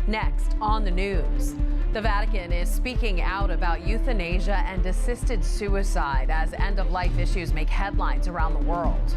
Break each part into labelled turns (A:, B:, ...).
A: Next on the news, the Vatican is speaking out about euthanasia and assisted suicide as end-of-life issues make headlines around the world.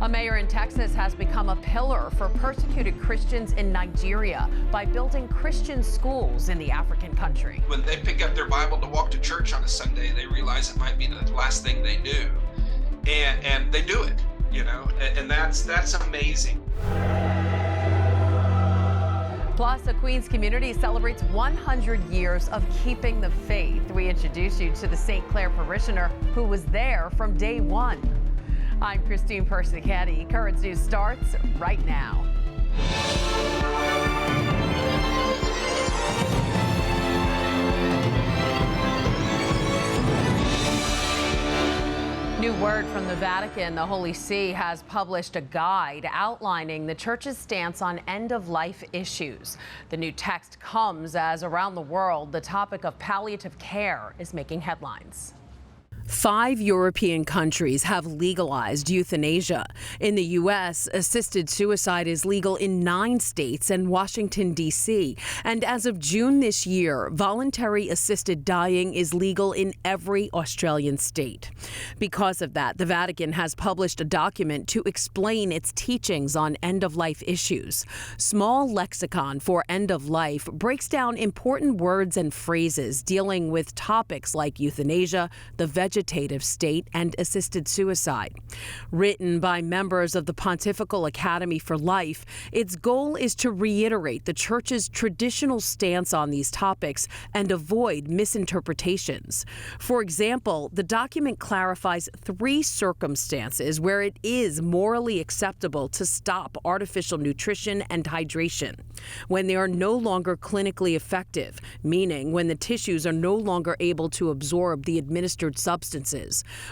A: A mayor in Texas has become a pillar for persecuted Christians in Nigeria by building Christian schools in the African country.
B: When they pick up their Bible to walk to church on a Sunday, they realize it might be the last thing they do. And they do it, and that's amazing.
A: Plus, a Queens community celebrates 100 years of keeping the faith. We introduce you to the St. Clare parishioner who was there from day one. I'm Christine Persicchetti. Current News starts right now. New word from the Vatican. The Holy See has published a guide outlining the Church's stance on end-of-life issues. The new text comes as around the world, the topic of palliative care is making headlines. 5 European countries have legalized euthanasia. In the U.S., assisted suicide is legal in 9 states and Washington, D.C. And as of June this year, voluntary assisted dying is legal in every Australian state. Because of that, the Vatican has published a document to explain its teachings on end-of-life issues. Small Lexicon for End-of-Life breaks down important words and phrases dealing with topics like euthanasia, the vegetative state, and assisted suicide. Written by members of the Pontifical Academy for Life, its goal is to reiterate the Church's traditional stance on these topics and avoid misinterpretations. For example, the document clarifies 3 circumstances where it is morally acceptable to stop artificial nutrition and hydration: when they are no longer clinically effective, meaning when the tissues are no longer able to absorb the administered substances,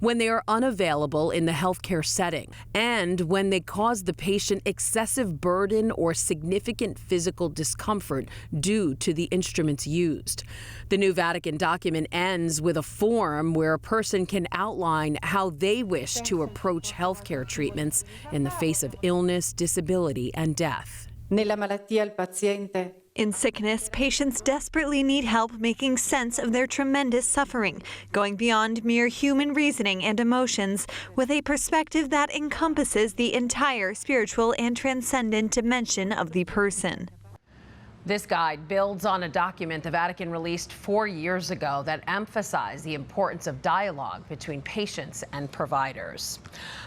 A: when they are unavailable in the healthcare setting, and when they cause the patient excessive burden or significant physical discomfort due to the instruments used. The new Vatican document ends with a form where a person can outline how they wish to approach healthcare treatments in the face of illness, disability, and death.
C: In sickness, patients desperately need help making sense of their tremendous suffering, going beyond mere human reasoning and emotions, with a perspective that encompasses the entire spiritual and transcendent dimension of the person.
A: This guide builds on a document the Vatican released 4 years ago that emphasized the importance of dialogue between patients and providers.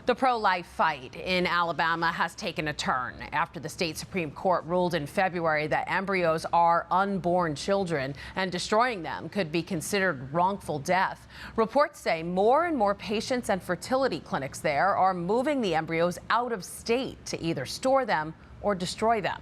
A: The pro-life fight in Alabama has taken a turn after the state Supreme Court ruled in February that embryos are unborn children and destroying them could be considered wrongful death. Reports say more and more patients and fertility clinics there are moving the embryos out of state to either store them or destroy them.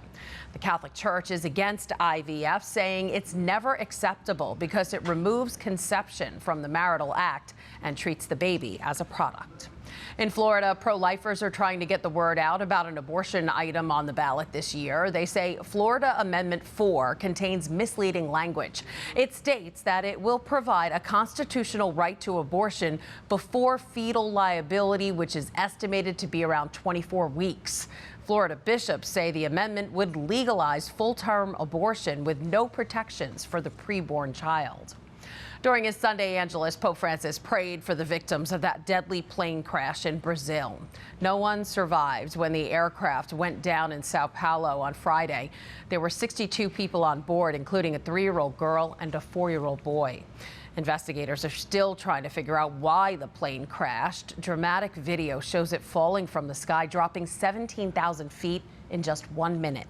A: The Catholic Church is against IVF, saying it's never acceptable because it removes conception from the marital act and treats the baby as a product. In Florida, pro-lifers are trying to get the word out about an abortion item on the ballot this year. They say Florida Amendment 4 contains misleading language. It states that it will provide a constitutional right to abortion before fetal liability, which is estimated to be around 24 weeks. Florida bishops say the amendment would legalize full-term abortion with no protections for the preborn child. During his Sunday Angelus, Pope Francis prayed for the victims of that deadly plane crash in Brazil. No one survived when the aircraft went down in Sao Paulo on Friday. There were 62 people on board, including a 3-year-old girl and a 4-year-old boy. Investigators are still trying to figure out why the plane crashed. Dramatic video shows it falling from the sky, dropping 17,000 feet in just 1 minute.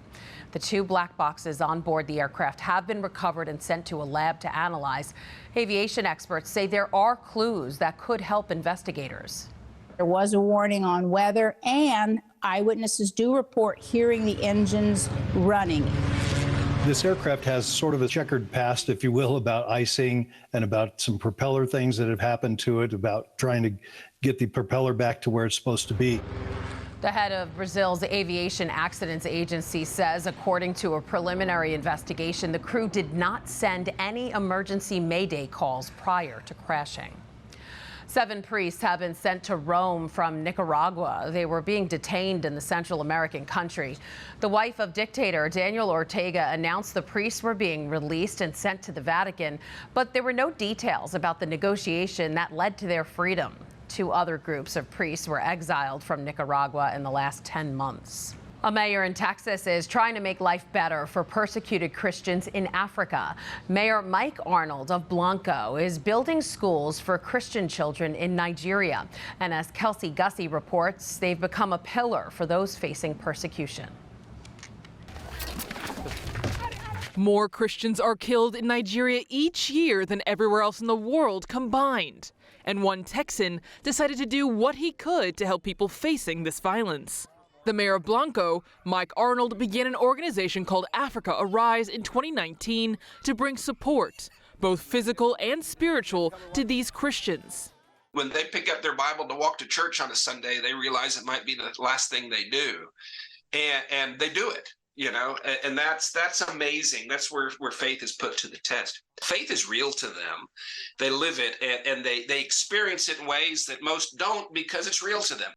A: The 2 black boxes on board the aircraft have been recovered and sent to a lab to analyze. Aviation experts say there are clues that could help investigators.
D: There was a warning on weather, and eyewitnesses do report hearing the engines running.
E: This aircraft has sort of a checkered past, if you will, about icing and about some propeller things that have happened to it, about trying to get the propeller back to where it's supposed to be.
A: The head of Brazil's Aviation Accidents Agency says, according to a preliminary investigation, the crew did not send any emergency mayday calls prior to crashing. 7 priests have been sent to Rome from Nicaragua. They were being detained in the Central American country. The wife of dictator Daniel Ortega announced the priests were being released and sent to the Vatican, but there were no details about the negotiation that led to their freedom. 2 other groups of priests were exiled from Nicaragua in the last 10 months. A mayor in Texas is trying to make life better for persecuted Christians in Africa. Mayor Mike Arnold of Blanco is building schools for Christian children in Nigeria. And as Kelsey Gussie reports, they've become a pillar for those facing persecution.
F: More Christians are killed in Nigeria each year than everywhere else in the world combined. And one Texan decided to do what he could to help people facing this violence. The mayor of Blanco, Mike Arnold, began an organization called Africa Arise in 2019 to bring support, both physical and spiritual, to these Christians.
B: When they pick up their Bible to walk to church on a Sunday, they realize it might be the last thing they do. And they do it, you know, and that's amazing. That's where faith is put to the test. Faith is real to them. They live it and they experience it in ways that most don't because it's real to them.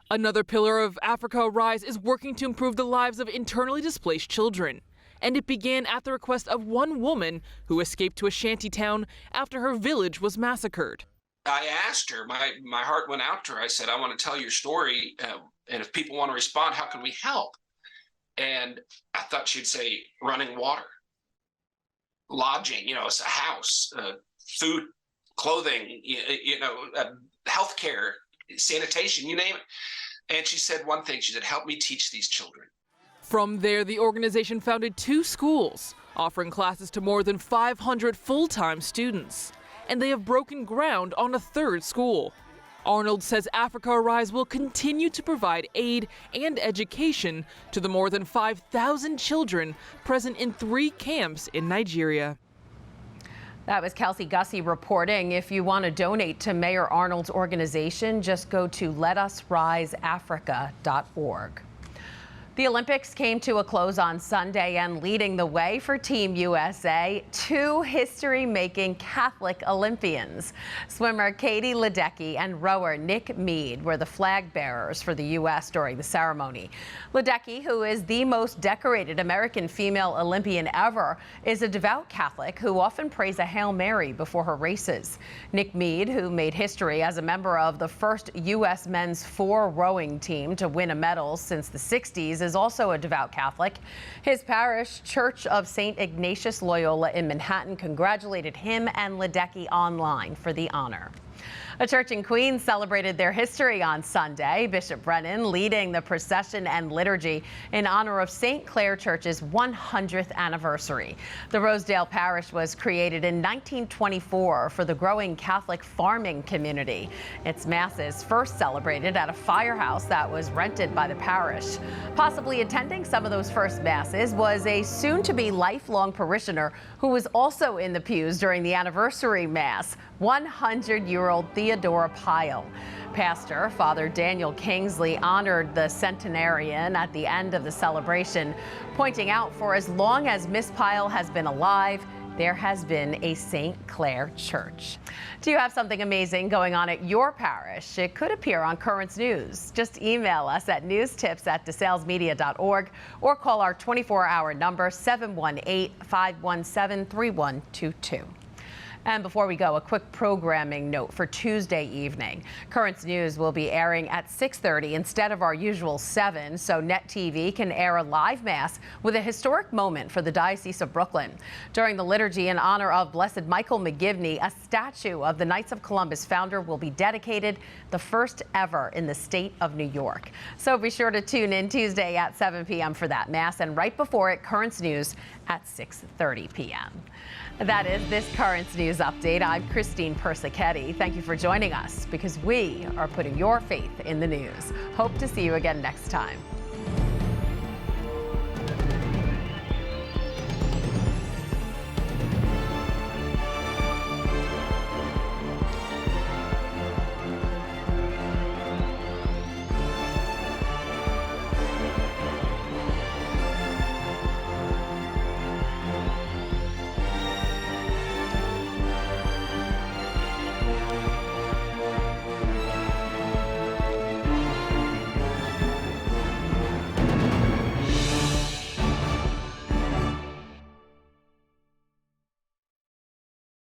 F: Another pillar of Africa Arise is working to improve the lives of internally displaced children. And it began at the request of one woman who escaped to a shanty town after her village was massacred.
B: I asked her, my heart went out to her. I said, I want to tell your story. And if people want to respond, how can we help? And I thought she'd say running water, lodging, you know, it's a house, food, clothing, healthcare, sanitation, you name it. And she said one thing, she said, help me teach these children.
F: From there, the organization founded 2 schools, offering classes to more than 500 full-time students. And they have broken ground on a 3rd school. Arnold says Africa Arise will continue to provide aid and education to the more than 5,000 children present in 3 camps in Nigeria.
A: That was Kelsey Gussie reporting. If you want to donate to Mayor Arnold's organization, just go to letusriseafrica.org. The Olympics came to a close on Sunday, and leading the way for Team USA, 2 history-making Catholic Olympians. Swimmer Katie Ledecky and rower Nick Mead were the flag bearers for the U.S. during the ceremony. Ledecky, who is the most decorated American female Olympian ever, is a devout Catholic who often prays a Hail Mary before her races. Nick Mead, who made history as a member of the first U.S. men's 4 rowing team to win a medal since the 60s, is also a devout Catholic. His parish, Church of St. Ignatius Loyola in Manhattan, congratulated him and Ledecky online for the honor. A church in Queens celebrated their history on Sunday. Bishop Brennan leading the procession and liturgy in honor of St. Clare Church's 100th anniversary. The Rosedale Parish was created in 1924 for the growing Catholic farming community. Its masses first celebrated at a firehouse that was rented by the parish. Possibly attending some of those first masses was a soon-to-be lifelong parishioner who was also in the pews during the anniversary mass, 100-year-old Theodora Pyle. Pastor Father Daniel Kingsley honored the centenarian at the end of the celebration, pointing out for as long as Miss Pyle has been alive, there has been a St. Clare Church. Do you have something amazing going on at your parish? It could appear on Currents News. Just email us at newstips@desalesmedia.org or call our 24-hour number 718-517-3122. And before we go, a quick programming note for Tuesday evening. Currents News will be airing at 6:30 instead of our usual 7, so Net TV can air a live mass with a historic moment for the Diocese of Brooklyn. During the liturgy in honor of Blessed Michael McGivney, a statue of the Knights of Columbus founder will be dedicated, the first ever in the state of New York. So be sure to tune in Tuesday at 7 p.m. for that mass, and right before it, Currents News at 6:30 p.m. That is this Currents News update. I'm Christine Persichetti. Thank you for joining us because we are putting your faith in the news. Hope to see you again next time.